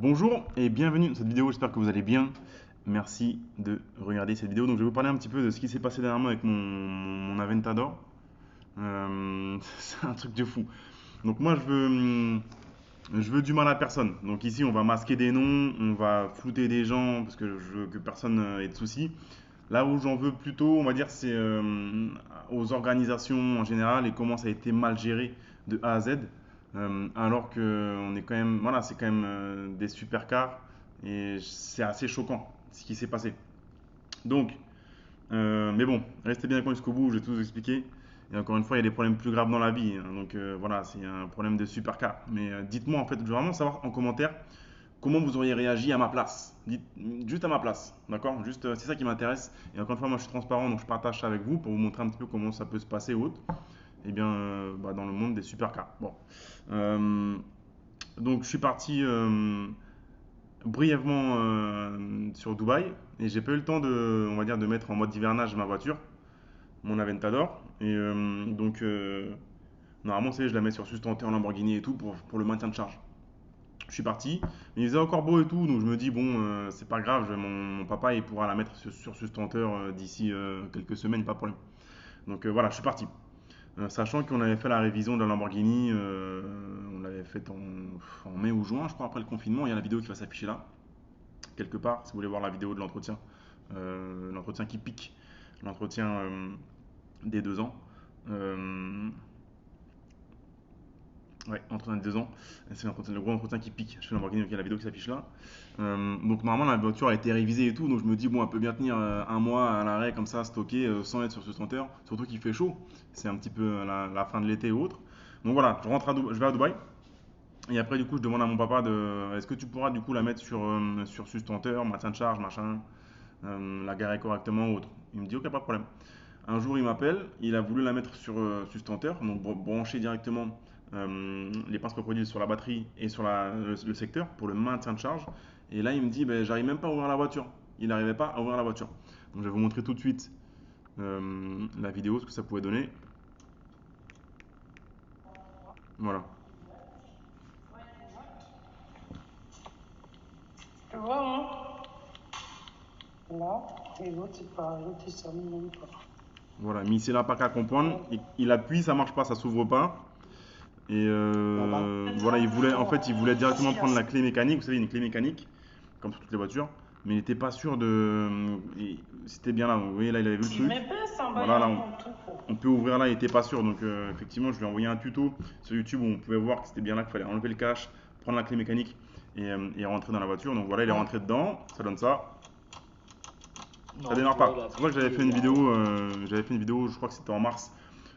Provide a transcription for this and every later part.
Bonjour et bienvenue dans cette vidéo, j'espère que vous allez bien. Merci de regarder cette vidéo. Donc je vais vous parler un petit peu de ce qui s'est passé dernièrement avec mon Aventador. C'est un truc de fou. Donc moi je veux du mal à personne. Donc ici on va masquer des noms, on va flouter des gens parce que je veux que personne ait de soucis. Là où j'en veux plutôt, on va dire, c'est aux organisations en général et comment ça a été mal géré de A à Z. Alors que on est quand même, voilà, c'est quand même des supercars et c'est assez choquant ce qui s'est passé. Donc, mais bon, restez bien avec moi jusqu'au bout, je vais tout vous expliquer. Et encore une fois, il y a des problèmes plus graves dans la vie, hein. Donc voilà, c'est un problème de supercar. Mais dites-moi en fait, je veux vraiment savoir en commentaire comment vous auriez réagi à ma place. Dites, juste à ma place, d'accord. Juste, c'est ça qui m'intéresse. Et encore une fois, moi je suis transparent, donc je partage ça avec vous pour vous montrer un petit peu comment ça peut se passer ou autre. Et bien, dans le monde des supercars. Bon. Euh, donc je suis parti brièvement sur Dubaï et j'ai pas eu le temps de, on va dire, de mettre en mode hivernage ma voiture, mon Aventador. Et normalement, c'est je la mets sur sustenteur Lamborghini et tout pour le maintien de charge. Je suis parti, mais il faisait encore beau et tout, donc je me dis bon, c'est pas grave, mon papa il pourra la mettre sur sustenteur d'ici quelques semaines, pas de problème. Donc voilà, je suis parti. Sachant qu'on avait fait la révision de la Lamborghini, on l'avait faite en mai ou juin, je crois, après le confinement. Il y a la vidéo qui va s'afficher là, quelque part, si vous voulez voir la vidéo de l'entretien. L'entretien qui pique, l'entretien des 2 ans. Euh, ouais, entretien des 2 ans. C'est le gros entretien qui pique. Je fais Lamborghini, donc il y a la vidéo qui s'affiche là. Donc normalement, la voiture a été révisée et tout, donc je me dis, bon, elle peut bien tenir un mois à l'arrêt comme ça, stocké, sans être sur ce senteur, surtout qu'il fait chaud. C'est un petit peu la fin de l'été ou autre. Donc voilà, je vais à Dubaï. Et après, du coup, je demande à mon papa est-ce que tu pourras du coup la mettre sur sustenteur, maintien de charge, machin, la garer correctement ou autre. Il me dit, ok, pas de problème. Un jour, il m'appelle, il a voulu la mettre sur sustenteur, donc brancher directement les pinces crocodiles sur la batterie et sur le secteur pour le maintien de charge. Et là, il me dit, ben, j'arrive même pas à ouvrir la voiture. Il n'arrivait pas à ouvrir la voiture. Donc, je vais vous montrer tout de suite la vidéo, ce que ça pouvait donner. Voilà. Tu vois, hein? Là, et l'autre, c'est pareil, l'autre, il s'allume même pas. Voilà, mais il n'a pas qu'à comprendre. Il appuie, ça marche pas, ça s'ouvre pas. Et voilà, en fait, il voulait directement prendre la clé mécanique. Vous savez, une clé mécanique, comme sur toutes les voitures. Mais il n'était pas sûr c'était bien là. Vous voyez, là, il avait vu le Il truc. met pas ça en bas, il y Voilà, a là, un truc. on peut ouvrir là, il n'était pas sûr. Donc, effectivement, je lui ai envoyé un tuto sur YouTube où on pouvait voir que c'était bien là qu'il fallait enlever le cache, prendre la clé mécanique et rentrer dans la voiture. Donc, voilà, il est rentré dedans. Ça donne ça. Ça Non, démarre toi, pas. il a C'est pour ça que pris j'avais fait une vidéo, je crois que c'était en mars.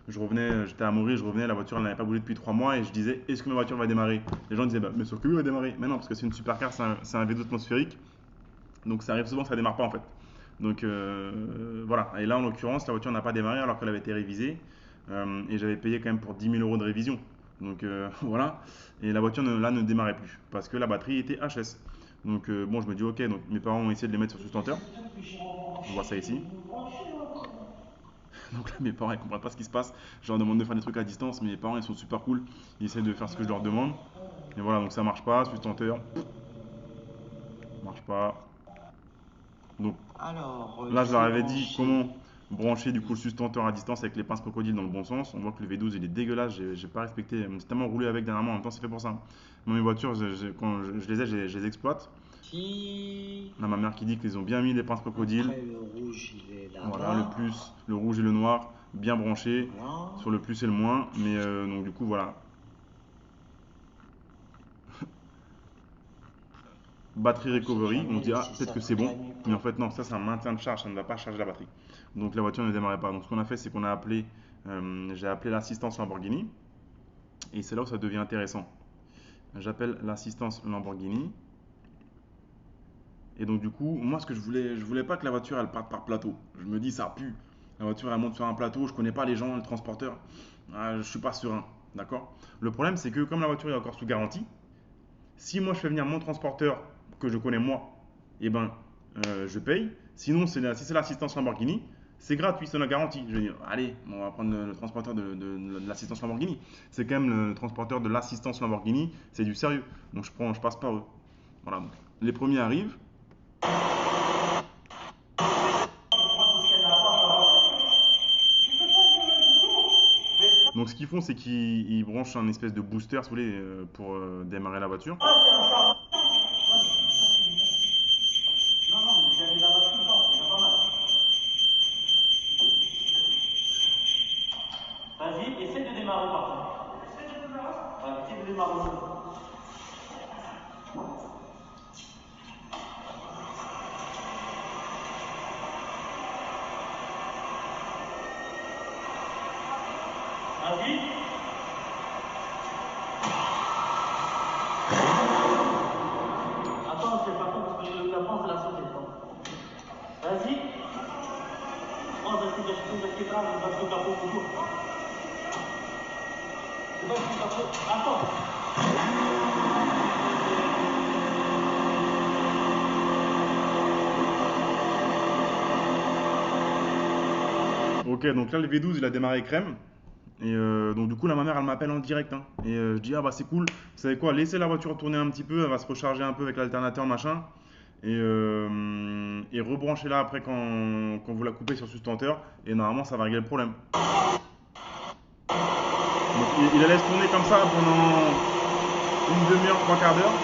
Je revenais, j'étais à Maurice, je revenais, la voiture elle n'avait pas bougé depuis 3 mois et je disais est-ce que ma voiture va démarrer? Les gens disaient bah, mais sûr que oui, elle va démarrer. Mais non, parce que c'est une supercar, c'est un V12 atmosphérique. Donc ça arrive souvent que ça démarre pas en fait. Donc voilà. Et là en l'occurrence, la voiture n'a pas démarré alors qu'elle avait été révisée. Et j'avais payé quand même pour 10 000 euros de révision. Donc voilà. Et la voiture là ne démarrait plus parce que la batterie était HS. Donc bon, je me dis ok, donc mes parents ont essayé de les mettre sur sustenteur. On voit ça ici. Donc là, mes parents ils comprennent pas ce qui se passe. Je leur demande de faire des trucs à distance, mais mes parents ils sont super cool. Ils essaient de faire ce que je leur demande. Et voilà, donc ça marche pas, sustenteur, marche pas. Donc Alors, là, je leur c'est avais dit comment branché. brancher du coup le sustenteur à distance avec les pinces crocodiles dans le bon sens. On voit que le V12 il est dégueulasse, j'ai pas respecté. J'ai tellement roulé avec dernièrement, en même temps c'est fait pour ça. Moi, mes voitures, quand je les ai, je les exploite. Qui Là, ma mère qui dit qu'ils ont bien mis les pinces crocodiles. Après, le rouge, il est Voilà, le là-bas. plus, le rouge et le noir, bien branchés Voilà. sur le plus et le moins. Mais donc du coup, voilà. Battery On sait recovery, on jamais dit ah laisser peut-être ça que c'est toute bon, la nuit, mais en quoi. fait non, ça c'est un maintien de charge, ça ne va pas charger la batterie. Donc la voiture ne démarrait pas. Donc ce qu'on a fait c'est qu'on a appelé, j'ai appelé l'assistance Lamborghini et c'est là où ça devient intéressant. J'appelle l'assistance Lamborghini et donc du coup moi ce que je voulais pas que la voiture elle parte par plateau. Je me dis ça pue, la voiture elle monte sur un plateau, je connais pas les gens, le transporteur, ah, je suis pas serein, d'accord. Le problème c'est que comme la voiture est encore sous garantie, si moi je fais venir mon transporteur que je connais moi, eh ben je paye. Sinon, si c'est l'assistance Lamborghini, c'est gratuit, c'est la garantie. Je vais dire, allez, on va prendre le transporteur de l'assistance Lamborghini. C'est quand même le transporteur de l'assistance Lamborghini, c'est du sérieux. Donc je passe par eux. Voilà, donc, les premiers arrivent. Donc ce qu'ils font, c'est qu'ils branchent un espèce de booster, si vous voulez, pour démarrer la voiture. Vas-y, essaie de démarrer par contre. Ouais, essaie de démarrer. Vas-y. Attends, c'est pas bon parce que la France, elle a sauté. Vas-y. Oh, vas-y, vas-y, le capot autour. Vas-y, capot. Attends. Ok, donc là le V12 il a démarré crème. Et donc du coup là ma mère elle m'appelle en direct, hein. Et je dis ah bah c'est cool, vous savez quoi, laissez la voiture tourner un petit peu, elle va se recharger un peu avec l'alternateur machin. Et rebranchez-la après quand vous la coupez sur le sustenteur. Et normalement ça va régler le problème. Donc il la laisse tourner comme ça pendant une demi-heure, trois quarts d'heure.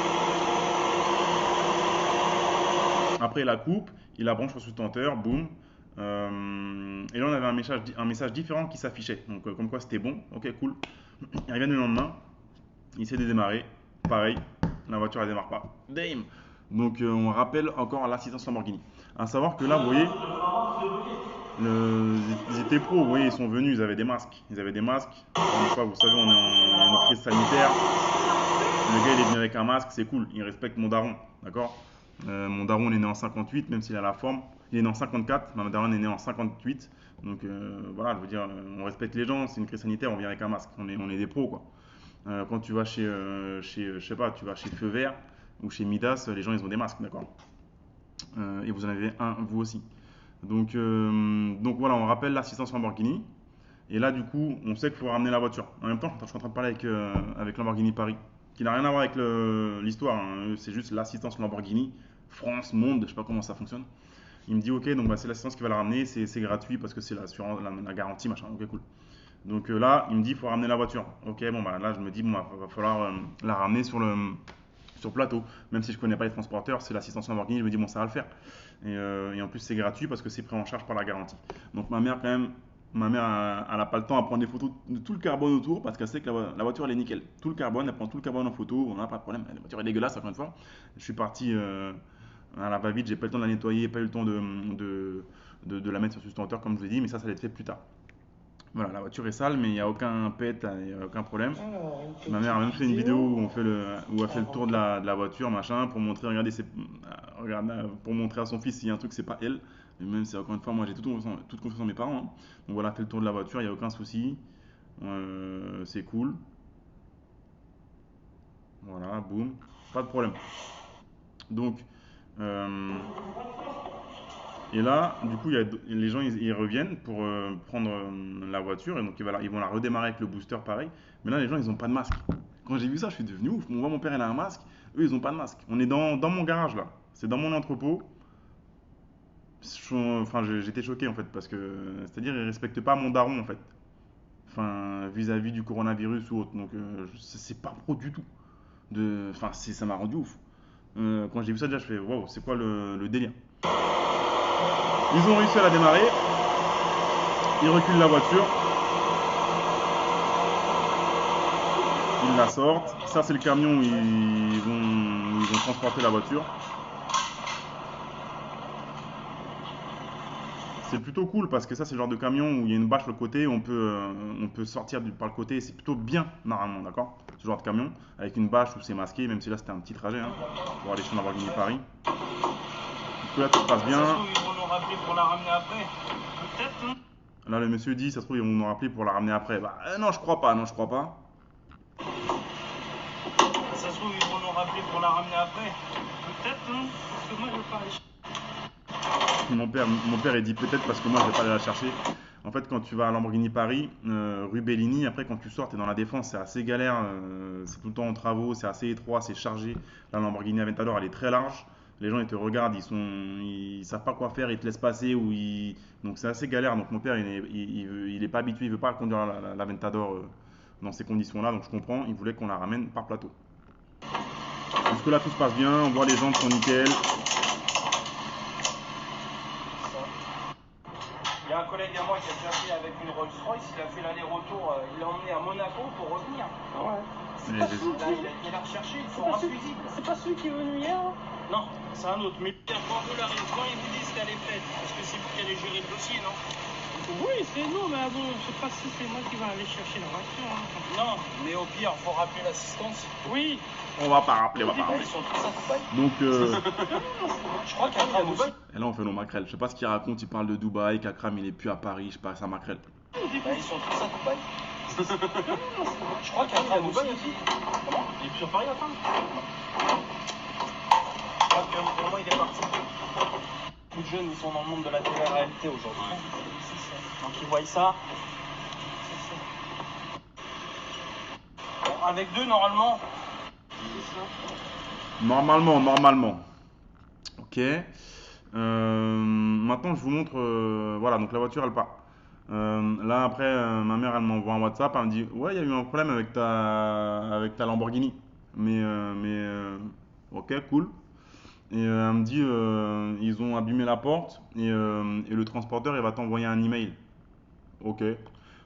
Après il la coupe, il la branche sur le sustenteur, boum. Et là on avait un message différent qui s'affichait. Donc comme quoi c'était bon, ok cool. Il revient le lendemain, il essaie de démarrer, pareil, la voiture elle démarre pas. Damn. Donc on rappelle encore l'assistance Lamborghini. À savoir que là vous voyez, ils étaient pros, vous voyez, ils sont venus, ils avaient des masques. Ils avaient des masques. Une fois, vous savez, on est en crise sanitaire. Le gars il est venu avec un masque, c'est cool, il respecte mon daron, d'accord. Mon daron il est né en 58, même s'il a la forme. Il est né en 54, ma daronne est née en 58. Donc voilà, je veux dire, on respecte les gens, c'est une crise sanitaire, on vient avec un masque, on est des pros quoi. Quand tu vas je sais pas, tu vas chez Feu Vert ou chez Midas, les gens ils ont des masques, d'accord. Et vous en avez un vous aussi. Donc voilà, on rappelle l'assistance Lamborghini. Et là, du coup, on sait qu'il faut ramener la voiture. En même temps, je suis en train de parler avec Lamborghini Paris, qui n'a rien à voir avec l'histoire, hein. C'est juste l'assistance Lamborghini, France, monde, je sais pas comment ça fonctionne. Il me dit, ok, donc bah, c'est l'assistance qui va la ramener, c'est gratuit parce que c'est la garantie, machin, ok, cool. Donc là, il me dit, il faut ramener la voiture. Ok, bon, bah là, je me dis, bon, bah, va falloir la ramener sur plateau. Même si je connais pas les transporteurs, c'est l'assistance Lamborghini, je me dis, bon, ça va le faire. Et en plus, c'est gratuit parce que c'est pris en charge par la garantie. Donc ma mère, quand même, elle a pas le temps à prendre des photos de tout le carbone autour parce qu'elle sait que la voiture, elle est nickel. Tout le carbone, elle prend tout le carbone en photo, on n'a pas de problème. La voiture est dégueulasse, encore une fois. Je suis parti à la va-vite, j'ai pas eu le temps de la nettoyer, pas eu le temps de la mettre sur le sustenteur, comme je vous ai dit, mais ça va être fait plus tard. Voilà, la voiture est sale, mais il n'y a aucun pet, il n'y a aucun problème. Ma mère a même fait une vidéo où elle fait le tour de la voiture, machin, pour montrer, pour montrer à son fils s'il y a un truc, c'est pas elle. Mais même si, encore une fois, moi j'ai toute confiance en mes parents, hein. Donc voilà, elle fait le tour de la voiture, il n'y a aucun souci. C'est cool. Voilà, boum, pas de problème. Donc, et là, du coup, les gens ils reviennent pour prendre la voiture et donc ils vont la redémarrer avec le booster pareil. Mais là, les gens ils ont pas de masque. Quand j'ai vu ça, je suis devenu ouf. On voit mon père il a un masque, eux ils ont pas de masque. On est dans mon garage là, c'est dans mon entrepôt. Enfin, j'étais choqué en fait parce que c'est-à-dire ils respectent pas mon daron en fait. Enfin, vis-à-vis du coronavirus ou autre. Donc c'est pas pro du tout. Enfin, ça m'a rendu ouf. Quand j'ai vu ça déjà, je fais waouh, c'est quoi le délire? Ils ont réussi à la démarrer. Ils reculent la voiture. Ils la sortent. Ça, c'est le camion où ils vont transporter la voiture. C'est plutôt cool parce que ça, c'est le genre de camion où il y a une bâche sur le côté, on peut sortir par le côté. C'est plutôt bien, normalement, d'accord? Ce genre de camion avec une bâche où c'est masqué, même si là, c'était un petit trajet, hein, pour aller chez Lamborghini Paris. Du coup, là, tout se passe bien. Ils vont nous rappeler pour la ramener après. Peut-être, hein. Là, le monsieur dit, ça se trouve, ils vont nous rappeler pour la ramener après. Bah, non, je crois pas, non, je crois pas. Ça se trouve, ils vont nous rappeler pour la ramener après. Peut-être, hein. Parce que moi, je veux pas aller. Mon père il dit peut-être parce que moi je vais pas aller la chercher. En fait, quand tu vas à Lamborghini Paris, rue Bellini, après quand tu sors, tu es dans la Défense, c'est assez galère, c'est tout le temps en travaux, c'est assez étroit, c'est chargé. La Lamborghini Aventador, elle est très large. Les gens, ils te regardent, ils savent pas quoi faire, ils te laissent passer donc c'est assez galère. Donc mon père, il est pas habitué, il veut pas conduire l'Aventador dans ces conditions-là, donc je comprends. Il voulait qu'on la ramène par plateau. Jusque là, tout se passe bien, on voit les jantes sont nickel. Il y a un collègue à moi qui a déjà fait avec une Rolls Royce, il a fait l'aller-retour, il l'a emmené à Monaco pour revenir. Ouais. Mais Là, il a été la rechercher, il faut un fusible. C'est pas celui qui est venu hier hein? Non, c'est un autre. Mais quand vous l'arrivez, quand ils vous disent qu'elle est prête, est-ce que c'est vous qui allez gérer le dossier, non? Oui, c'est nous, mais bon, je sais pas si c'est moi qui vais aller chercher la voiture. Hein. Non, mais au pire, faut rappeler l'assistance. Oui. On va pas rappeler, on va pas Ils rappeler. sont tous à Dubaï. Donc, Je crois qu'Akram aussi. et là, on fait nos maquerelles. Je sais pas ce qu'il raconte, il parle de Dubaï, qu'Akram il est plus à Paris, je sais pas, sa maquerelle. Ils sont tous à Dubaï. Je crois qu'Akram aussi. Comment? Il est plus sur Paris, Akram? Je crois que pour moi, il est parti. Beaucoup de jeunes, ils sont dans le monde de la télé-réalité aujourd'hui. Donc ils voient ça. Bon, avec deux, normalement. Normalement. Ok. Maintenant, je vous montre. Voilà, donc la voiture, elle part. Là, après, ma mère, elle m'envoie un WhatsApp. Elle me dit, ouais, il y a eu un problème avec ta Lamborghini. Ok, cool. Et elle me dit, ils ont abîmé la porte et le transporteur, il va t'envoyer un email. Ok.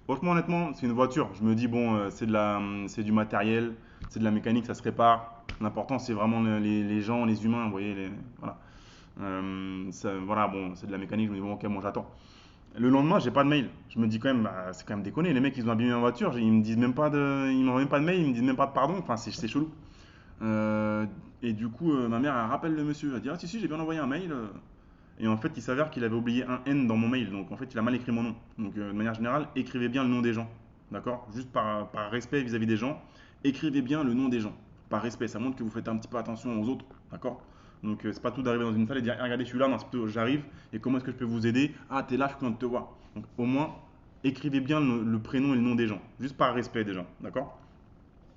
Franchement, honnêtement, c'est une voiture. Je me dis, bon, c'est du matériel, c'est de la mécanique, ça se répare. L'important, c'est vraiment les gens, les humains, vous voyez. Voilà. Voilà, bon, c'est de la mécanique. Je me dis, bon, ok, bon, j'attends. Le lendemain, j'ai pas de mail. Je me dis quand même, bah, c'est quand même déconné. Les mecs, ils ont abîmé ma voiture. Ils me disent même pas ils m'envoient même pas de mail, ils me disent même pas de pardon. Enfin, c'est chelou. Et du coup, ma mère, elle rappelle le monsieur. Elle dit, ah, si, j'ai bien envoyé un mail. Et en fait, il s'avère qu'il avait oublié un N dans mon mail. Donc, en fait, il a mal écrit mon nom. Donc, de manière générale, écrivez bien le nom des gens. D'accord? Juste par respect vis-à-vis des gens, écrivez bien le nom des gens. Par respect, ça montre que vous faites un petit peu attention aux autres. D'accord? Donc, c'est pas tout d'arriver dans une salle et dire, ah, regardez, je suis là, non, c'est plutôt, j'arrive, et comment est-ce que je peux vous aider? Ah, t'es là, je suis content de te voir. Donc, au moins, écrivez bien le prénom et le nom des gens. Juste par respect des gens. D'accord?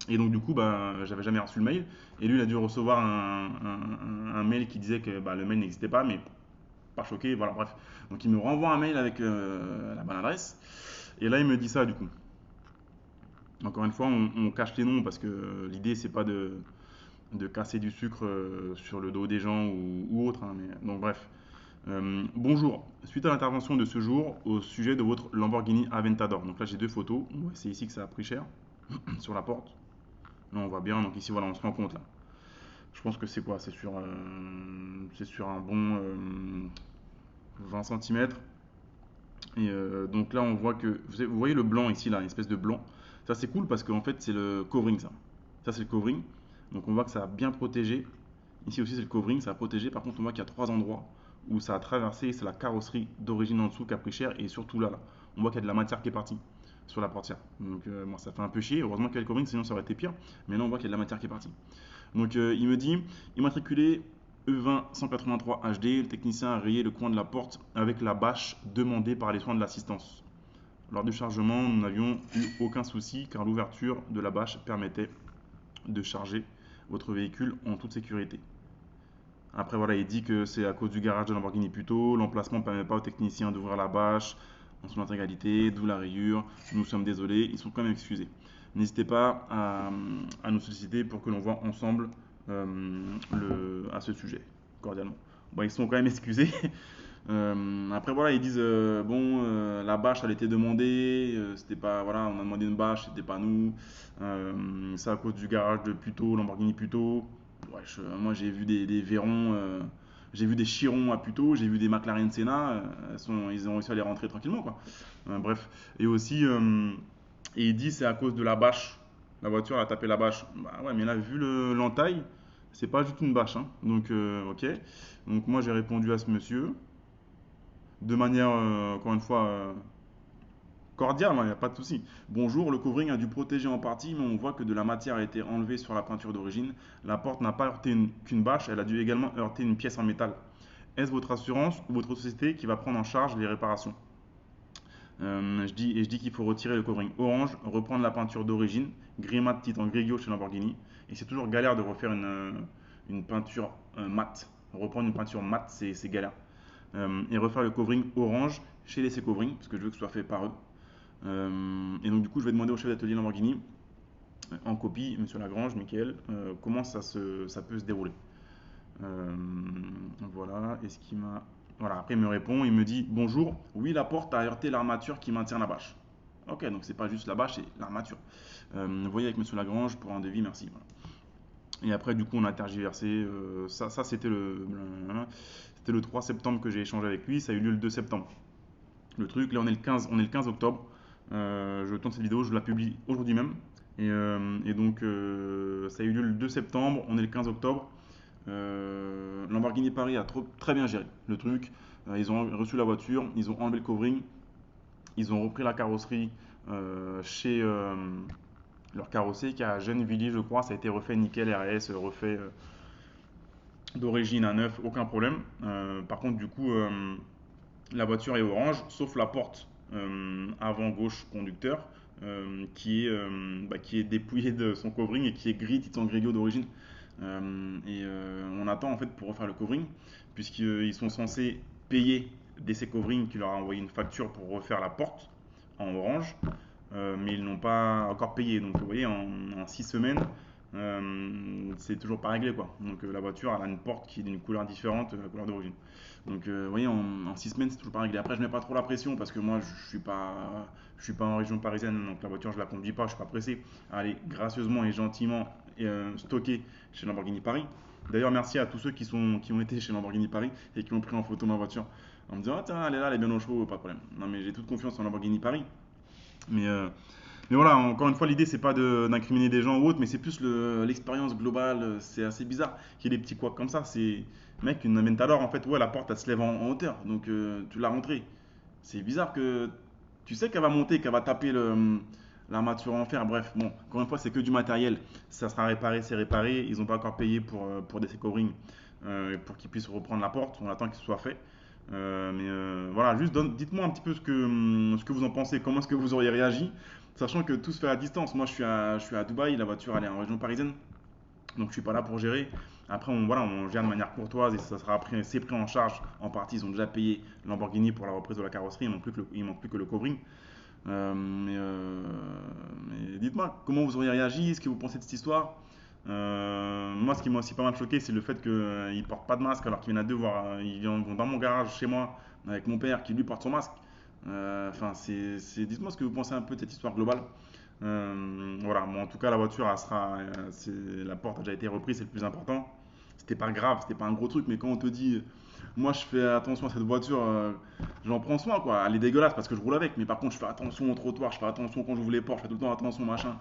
Et donc, du coup, bah, j'avais jamais reçu le mail. Et lui, il a dû recevoir un mail qui disait que bah, le mail n'existait pas, mais pas choqué, voilà, bref. Donc il me renvoie un mail avec la bonne adresse. Et là, il me dit ça, du coup. Encore une fois, on cache les noms parce que l'idée, c'est pas de casser du sucre sur le dos des gens ou autre. Hein, donc, bref. Bonjour. Suite à l'intervention de ce jour au sujet de votre Lamborghini Aventador. Donc là, j'ai deux photos. Ouais, c'est ici que ça a pris cher. Sur la porte. Là, on voit bien. Donc ici, voilà, on se rend compte là. Je pense que c'est quoi? C'est sur un bon 20 cm. Et donc là, on voit que. Vous voyez le blanc ici, là, une espèce de blanc. Ça, c'est cool parce qu'en fait, c'est le covering, ça. Ça, c'est le covering. Donc, on voit que ça a bien protégé. Ici aussi, c'est le covering, ça a protégé. Par contre, on voit qu'il y a trois endroits où ça a traversé. C'est la carrosserie d'origine en dessous qui a pris cher. Et surtout là, on voit qu'il y a de la matière qui est partie sur la portière. Donc, bon, ça fait un peu chier. Heureusement qu'il y a le covering, sinon ça aurait été pire. Mais là, on voit qu'il y a de la matière qui est partie. Donc, il me dit immatriculé E20 183 HD, le technicien a rayé le coin de la porte avec la bâche demandée par les soins de l'assistance. Lors du chargement, nous n'avions eu aucun souci car l'ouverture de la bâche permettait de charger votre véhicule en toute sécurité. Après, voilà, il dit que c'est à cause du garage de Lamborghini Puto, l'emplacement ne permet pas aux techniciens d'ouvrir la bâche en son intégralité, d'où la rayure. Nous sommes désolés, ils sont quand même excusés. N'hésitez pas à nous solliciter pour que l'on voit ensemble à ce sujet, cordialement. Bon, ils sont quand même excusés. Après, voilà, ils disent la bâche, elle était demandée, c'était pas, voilà, on a demandé une bâche, c'était pas nous. C'est à cause du garage de Puto, Lamborghini Puto. Ouais, moi, j'ai vu des Veyron, j'ai vu des Chiron à Puto, j'ai vu des McLaren Senna, ils ont réussi à les rentrer tranquillement, quoi. Bref, et aussi, et il dit c'est à cause de la bâche. La voiture elle a tapé la bâche. Bah ouais, mais là, vu l'entaille, c'est pas juste une bâche. Hein. Donc, ok. Donc, moi, j'ai répondu à ce monsieur de manière, encore une fois, cordiale, il n'y a pas de souci. Bonjour, le covering a dû protéger en partie, mais on voit que de la matière a été enlevée sur la peinture d'origine. La porte n'a pas heurté qu'une bâche, elle a dû également heurter une pièce en métal. Est-ce votre assurance ou votre société qui va prendre en charge les réparations? Je dis qu'il faut retirer le covering orange, reprendre la peinture d'origine, gris mat titan grigio chez Lamborghini. Et c'est toujours galère de refaire une peinture mat. Reprendre une peinture mat, c'est galère. Et refaire le covering orange chez les Covering, parce que je veux que ce soit fait par eux. Et donc du coup, je vais demander au chef d'atelier Lamborghini, en copie, monsieur Lagrange, Mickaël, comment ça peut se dérouler. Voilà, et ce qui m'a... Voilà, après il me répond, il me dit bonjour, oui la porte a heurté l'armature qui maintient la bâche. Ok, donc c'est pas juste la bâche, c'est l'armature. Vous voyez avec monsieur Lagrange pour un devis, merci. Voilà. Et après du coup on a tergiversé, ça c'était le 3 septembre que j'ai échangé avec lui, ça a eu lieu le 2 septembre. Le truc, là on est le 15 octobre, je tourne cette vidéo, je la publie aujourd'hui même. Et donc ça a eu lieu le 2 septembre, on est le 15 octobre. Lamborghini Paris a très bien géré le truc. Ils ont reçu la voiture, ils ont enlevé le covering, ils ont repris la carrosserie chez leur carrossier qui est à Gennevilliers, je crois. Ça a été refait nickel, RS, refait d'origine à neuf, aucun problème. Par contre, du coup, la voiture est orange, sauf la porte avant gauche conducteur qui est dépouillée de son covering et qui est gris titan grigio d'origine. On attend en fait pour refaire le covering, puisqu'ils sont censés payer DC Covering qui leur a envoyé une facture pour refaire la porte en orange, mais ils n'ont pas encore payé. Donc vous voyez, en 6 semaines, c'est toujours pas réglé quoi. Donc la voiture elle a une porte qui est d'une couleur différente de la couleur d'origine. Donc vous voyez, en 6 semaines c'est toujours pas réglé. Après je mets pas trop la pression parce que moi je suis pas en région parisienne, donc la voiture je la conduis pas, je suis pas pressé à aller gracieusement et gentiment stocker chez Lamborghini Paris. D'ailleurs merci à tous ceux qui ont été chez Lamborghini Paris et qui ont pris en photo ma voiture en me disant ah tiens elle est là, elle est bien au chaud, pas de problème. Non mais j'ai toute confiance en Lamborghini Paris. Mais voilà, encore une fois, l'idée c'est pas d'incriminer des gens ou autre, mais c'est plus l'expérience globale. C'est assez bizarre qu'il y ait des petits couacs comme ça. C'est, mec, une Aventador, en fait, ouais, la porte elle se lève en hauteur, donc tu l'as rentrée. C'est bizarre que tu sais qu'elle va monter, qu'elle va taper l'armature en fer. Bref, bon, encore une fois, c'est que du matériel. Ça sera réparé, c'est réparé. Ils n'ont pas encore payé pour des Covering pour qu'ils puissent reprendre la porte. On attend qu'il soit fait. Voilà, juste dites-moi un petit peu ce que vous en pensez, comment est-ce que vous auriez réagi, sachant que tout se fait à distance. Moi je suis à Dubaï, la voiture elle est en région parisienne, donc je suis pas là pour gérer. Après on gère de manière courtoise et ça sera c'est pris en charge en partie. Ils ont déjà payé Lamborghini pour la reprise de la carrosserie, il manque plus que le covering. Mais dites-moi comment vous auriez réagi, ce que vous pensez de cette histoire. Moi, ce qui m'a aussi pas mal choqué, c'est le fait qu'ils portent pas de masque alors qu'ils viennent à deux voir. Ils vont dans mon garage chez moi avec mon père qui lui porte son masque. Enfin, dites-moi ce que vous pensez un peu de cette histoire globale. Voilà, bon, en tout cas, la voiture, la porte a déjà été reprise, c'est le plus important. C'était pas grave, c'était pas un gros truc, mais quand on te dit, moi je fais attention à cette voiture, j'en prends soin quoi. Elle est dégueulasse parce que je roule avec, mais par contre, je fais attention au trottoir, je fais attention quand j'ouvre les portes, je fais tout le temps attention machin.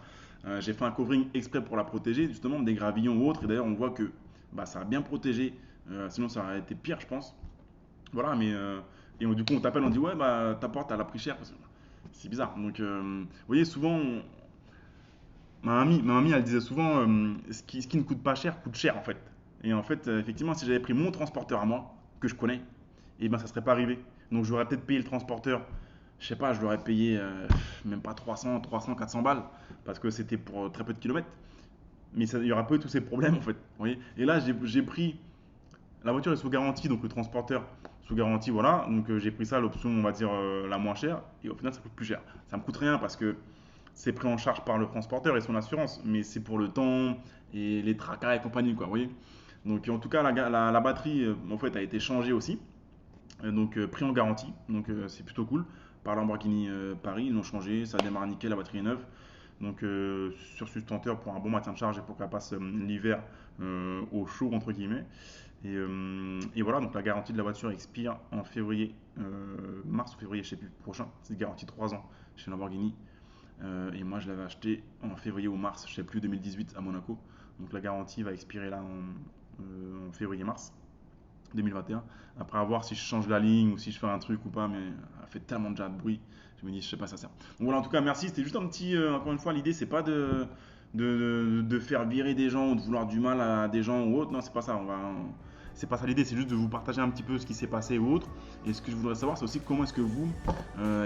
J'ai fait un covering exprès pour la protéger, justement, des gravillons ou autres, et d'ailleurs, on voit que ça a bien protégé, sinon ça aurait été pire, je pense. Voilà, et du coup, on t'appelle, on dit, ouais, ta porte, elle a pris cher, c'est bizarre. Donc, vous voyez, souvent, ma mamie, elle disait souvent, ce qui ne coûte pas cher, coûte cher, en fait. Et en fait, effectivement, si j'avais pris mon transporteur à moi, que je connais, et ça serait pas arrivé. Donc, j'aurais peut-être payé le transporteur, je sais pas, je l'aurais payé même pas 300, 400 balles, parce que c'était pour très peu de kilomètres. Mais il y aura peu tous ces problèmes, en fait. Vous voyez. Et là, j'ai pris, la voiture est sous garantie, donc le transporteur sous garantie, voilà. Donc, j'ai pris ça, l'option, on va dire, la moins chère, et au final, ça coûte plus cher. Ça me coûte rien parce que c'est pris en charge par le transporteur et son assurance, mais c'est pour le temps et les tracas et compagnie, quoi, vous voyez. Donc en tout cas, la batterie en fait a été changée aussi, donc pris en garantie, donc c'est plutôt cool. Par Lamborghini Paris, ils l'ont changé, ça démarre nickel, la batterie est neuve. Donc sur sustenteur pour un bon maintien de charge et pour qu'elle passe l'hiver au chaud entre guillemets. Et voilà, donc la garantie de la voiture expire en février, mars ou février, je sais plus, prochain. C'est une garantie 3 ans chez Lamborghini. Et moi je l'avais acheté en février ou mars, je sais plus, 2018 à Monaco. Donc la garantie va expirer là en février-mars 2021. Après à voir si je change la ligne ou si je fais un truc ou pas, mais elle fait tellement déjà de bruit, je me dis je sais pas ça sert. Donc voilà, en tout cas merci, c'était juste un petit, encore une fois l'idée c'est pas de faire virer des gens ou de vouloir du mal à des gens ou autre, non c'est pas ça, c'est pas ça l'idée, c'est juste de vous partager un petit peu ce qui s'est passé ou autre. Et ce que je voudrais savoir, c'est aussi comment est-ce que vous,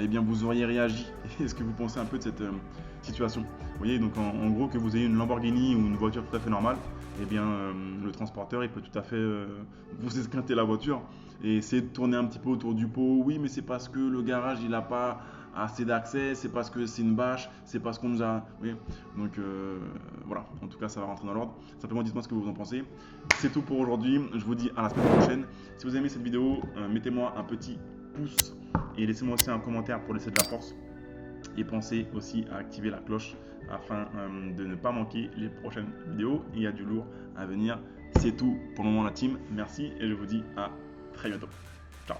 eh bien, vous auriez réagi. Est-ce que vous pensez un peu de cette situation? Vous voyez, donc en gros, que vous ayez une Lamborghini ou une voiture tout à fait normale, eh bien, le transporteur, il peut tout à fait vous esquinter la voiture et essayer de tourner un petit peu autour du pot. Oui, mais c'est parce que le garage, il n'a pas assez d'accès, c'est parce que c'est une bâche, c'est parce qu'on nous a... Vous voyez, donc voilà, en tout cas, ça va rentrer dans l'ordre. Simplement, dites-moi ce que vous en pensez. C'est tout pour aujourd'hui. Je vous dis à la semaine prochaine. Si vous avez aimé cette vidéo, mettez-moi un petit pouce et laissez-moi aussi un commentaire pour laisser de la force. Et pensez aussi à activer la cloche afin de ne pas manquer les prochaines vidéos. Il y a du lourd à venir. C'est tout pour le moment, la team. Merci et je vous dis à très bientôt. Ciao.